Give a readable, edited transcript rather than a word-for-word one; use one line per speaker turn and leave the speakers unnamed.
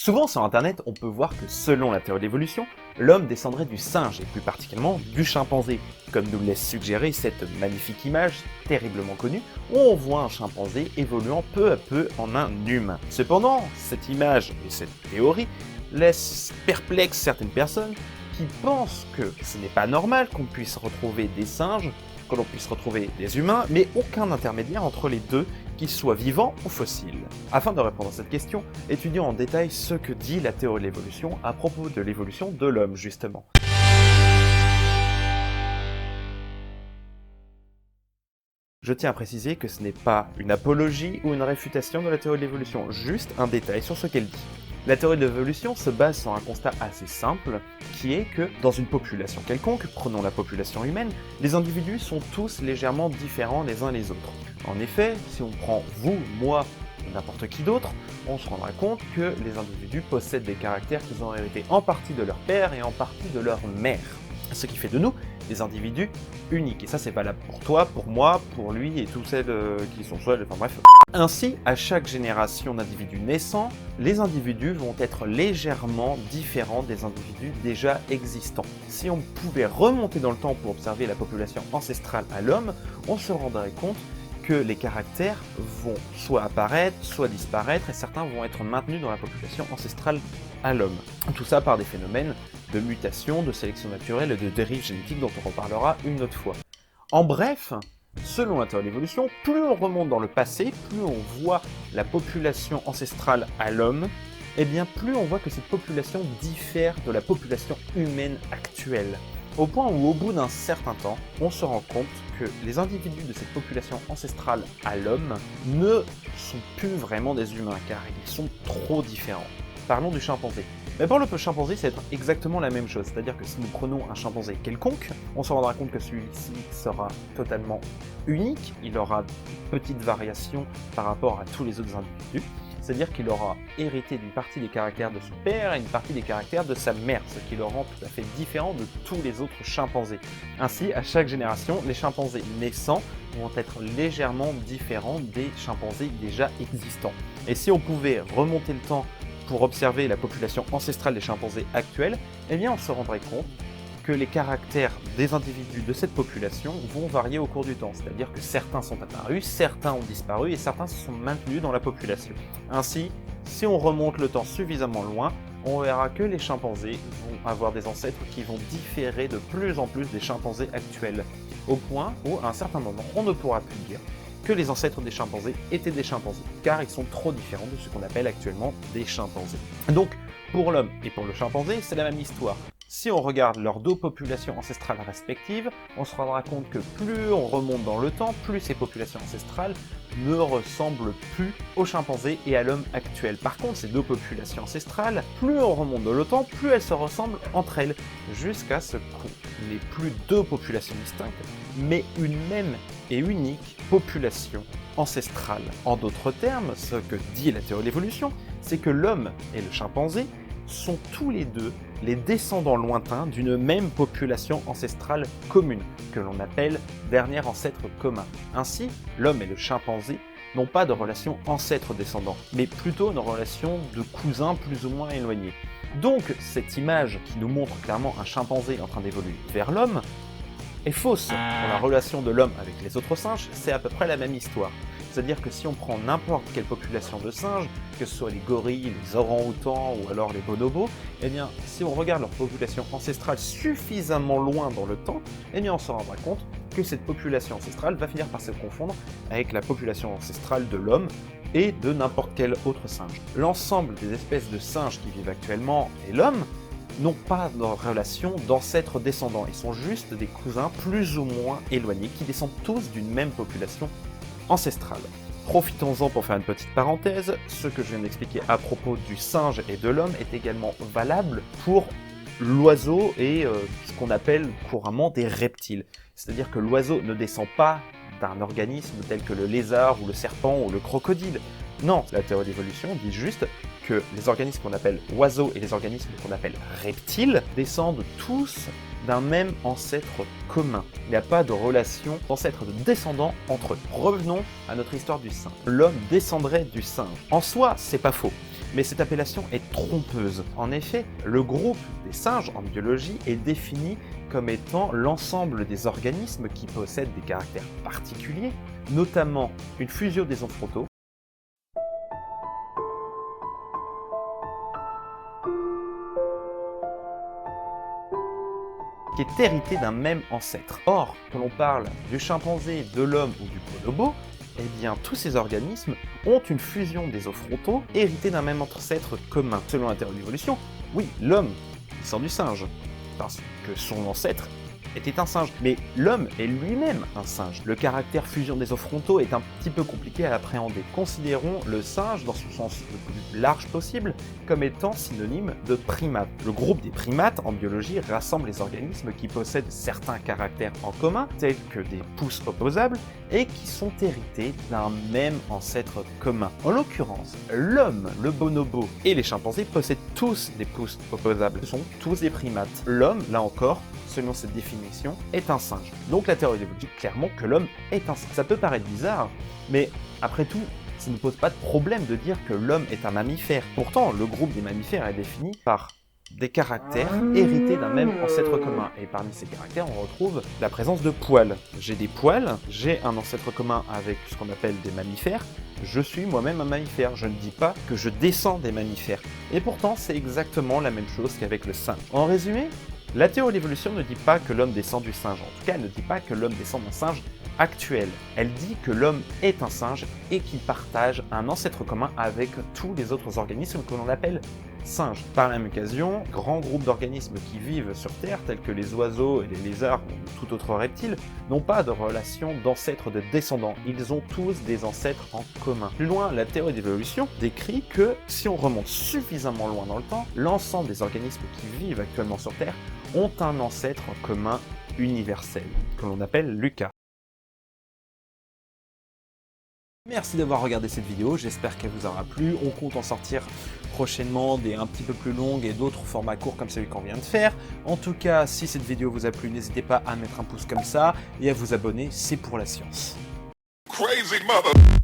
Souvent sur internet, on peut voir que selon la théorie de l'évolution, l'homme descendrait du singe et plus particulièrement du chimpanzé, comme nous laisse suggérer cette magnifique image terriblement connue où on voit un chimpanzé évoluant peu à peu en un humain. Cependant, cette image et cette théorie laissent perplexes certaines personnes qui pensent que ce n'est pas normal qu'on puisse retrouver des singes, que l'on puisse retrouver des humains, mais aucun intermédiaire entre les deux, qu'ils soient vivants ou fossiles. Afin de répondre à cette question, étudions en détail ce que dit la théorie de l'évolution à propos de l'évolution de l'homme, justement. Je tiens à préciser que ce n'est pas une apologie ou une réfutation de la théorie de l'évolution, juste un détail sur ce qu'elle dit. La théorie de l'évolution se base sur un constat assez simple, qui est que dans une population quelconque, prenons la population humaine, les individus sont tous légèrement différents les uns les autres. En effet, si on prend vous, moi, ou n'importe qui d'autre, on se rendra compte que les individus possèdent des caractères qu'ils ont hérités en partie de leur père et en partie de leur mère. Ce qui fait de nous des individus uniques. Et ça, c'est valable pour toi, pour moi, pour lui et tous celles qui sont seuls, enfin bref. Ainsi, à chaque génération d'individus naissants, les individus vont être légèrement différents des individus déjà existants. Si on pouvait remonter dans le temps pour observer la population ancestrale à l'homme, on se rendrait compte que les caractères vont soit apparaître, soit disparaître, et certains vont être maintenus dans la population ancestrale à l'homme. Tout ça par des phénomènes de mutation, de sélection naturelle et de dérive génétique dont on reparlera une autre fois. En bref, selon la théorie de l'évolution, plus on remonte dans le passé, plus on voit la population ancestrale à l'homme, et bien plus on voit que cette population diffère de la population humaine actuelle. Au point où, au bout d'un certain temps, on se rend compte que les individus de cette population ancestrale à l'homme ne sont plus vraiment des humains, car ils sont trop différents. Parlons du chimpanzé. Mais pour le chimpanzé, c'est exactement la même chose, c'est-à-dire que si nous prenons un chimpanzé quelconque, on se rendra compte que celui-ci sera totalement unique, il aura de petites variations par rapport à tous les autres individus, c'est-à-dire qu'il aura hérité d'une partie des caractères de son père et une partie des caractères de sa mère, ce qui le rend tout à fait différent de tous les autres chimpanzés. Ainsi, à chaque génération, les chimpanzés naissants vont être légèrement différents des chimpanzés déjà existants. Et si on pouvait remonter le temps pour observer la population ancestrale des chimpanzés actuels, eh bien on se rendrait compte que les caractères des individus de cette population vont varier au cours du temps, c'est-à-dire que certains sont apparus, certains ont disparu et certains se sont maintenus dans la population. Ainsi, si on remonte le temps suffisamment loin, on verra que les chimpanzés vont avoir des ancêtres qui vont différer de plus en plus des chimpanzés actuels, au point où, à un certain moment, on ne pourra plus dire que les ancêtres des chimpanzés étaient des chimpanzés, car ils sont trop différents de ce qu'on appelle actuellement des chimpanzés. Donc, pour l'homme et pour le chimpanzé, c'est la même histoire. Si on regarde leurs deux populations ancestrales respectives, on se rendra compte que plus on remonte dans le temps, plus ces populations ancestrales ne ressemblent plus aux chimpanzés et à l'homme actuel. Par contre, ces deux populations ancestrales, plus on remonte dans le temps, plus elles se ressemblent entre elles, jusqu'à ce qu'on n'ait plus deux populations distinctes, mais une même et unique population ancestrale. En d'autres termes, ce que dit la théorie de l'évolution, c'est que l'homme et le chimpanzé sont tous les deux les descendants lointains d'une même population ancestrale commune, que l'on appelle dernier ancêtre commun. Ainsi, l'homme et le chimpanzé n'ont pas de relation ancêtre-descendant, mais plutôt une relation de cousins plus ou moins éloignés. Donc, cette image qui nous montre clairement un chimpanzé en train d'évoluer vers l'homme est fausse. Pour la relation de l'homme avec les autres singes, c'est à peu près la même histoire. C'est-à-dire que si on prend n'importe quelle population de singes, que ce soit les gorilles, les orang-outans ou alors les bonobos, eh bien, si on regarde leur population ancestrale suffisamment loin dans le temps, eh bien, on se rendra compte que cette population ancestrale va finir par se confondre avec la population ancestrale de l'homme et de n'importe quel autre singe. L'ensemble des espèces de singes qui vivent actuellement et l'homme n'ont pas de relation d'ancêtres descendants. Ils sont juste des cousins plus ou moins éloignés qui descendent tous d'une même population ancestrale. Profitons-en pour faire une petite parenthèse, ce que je viens d'expliquer à propos du singe et de l'homme est également valable pour l'oiseau et ce qu'on appelle couramment des reptiles. C'est-à-dire que l'oiseau ne descend pas d'un organisme tel que le lézard ou le serpent ou le crocodile. Non, la théorie d'évolution dit juste que les organismes qu'on appelle oiseaux et les organismes qu'on appelle reptiles descendent tous d'un même ancêtre commun. Il n'y a pas de relation d'ancêtre de descendants entre eux. Revenons à notre histoire du singe. L'homme descendrait du singe. En soi, c'est pas faux. Mais cette appellation est trompeuse. En effet, le groupe des singes en biologie est défini comme étant l'ensemble des organismes qui possèdent des caractères particuliers, notamment une fusion des os frontaux, qui est hérité d'un même ancêtre. Or, que l'on parle du chimpanzé, de l'homme ou du bonobo, eh bien, tous ces organismes ont une fusion des os frontaux héritée d'un même ancêtre commun. Selon la théorie de l'évolution, oui, l'homme descend du singe, parce que son ancêtre était un singe. Mais l'homme est lui-même un singe. Le caractère fusion des os frontaux est un petit peu compliqué à appréhender. Considérons le singe, dans son sens le plus large possible, comme étant synonyme de primate. Le groupe des primates, en biologie, rassemble les organismes qui possèdent certains caractères en commun, tels que des pousses opposables, et qui sont hérités d'un même ancêtre commun. En l'occurrence, l'homme, le bonobo et les chimpanzés possèdent tous des pousses opposables. Ce sont tous des primates. L'homme, là encore, selon cette définition, est un singe. Donc la théorie d'évolution dit clairement que l'homme est un singe. Ça peut paraître bizarre, mais après tout, ça ne pose pas de problème de dire que l'homme est un mammifère. Pourtant, le groupe des mammifères est défini par des caractères hérités d'un même ancêtre commun. Et parmi ces caractères, on retrouve la présence de poils. J'ai des poils, j'ai un ancêtre commun avec ce qu'on appelle des mammifères, je suis moi-même un mammifère, je ne dis pas que je descends des mammifères. Et pourtant, c'est exactement la même chose qu'avec le singe. En résumé, la théorie de l'évolution ne dit pas que l'homme descend du singe, en tout cas elle ne dit pas que l'homme descend d'un singe actuel. Elle dit que l'homme est un singe et qu'il partage un ancêtre commun avec tous les autres organismes que l'on appelle singes. Par la même occasion, grands groupes d'organismes qui vivent sur Terre, tels que les oiseaux et les lézards ou tout autre reptile, n'ont pas de relation d'ancêtres de descendants. Ils ont tous des ancêtres en commun. Plus loin, la théorie d'évolution décrit que si on remonte suffisamment loin dans le temps, l'ensemble des organismes qui vivent actuellement sur Terre ont un ancêtre en commun universel, que l'on appelle Lucas. Merci d'avoir regardé cette vidéo, j'espère qu'elle vous aura plu. On compte en sortir prochainement des un petit peu plus longues et d'autres formats courts comme celui qu'on vient de faire. En tout cas, si cette vidéo vous a plu, n'hésitez pas à mettre un pouce comme ça et à vous abonner, c'est pour la science. Crazy mother.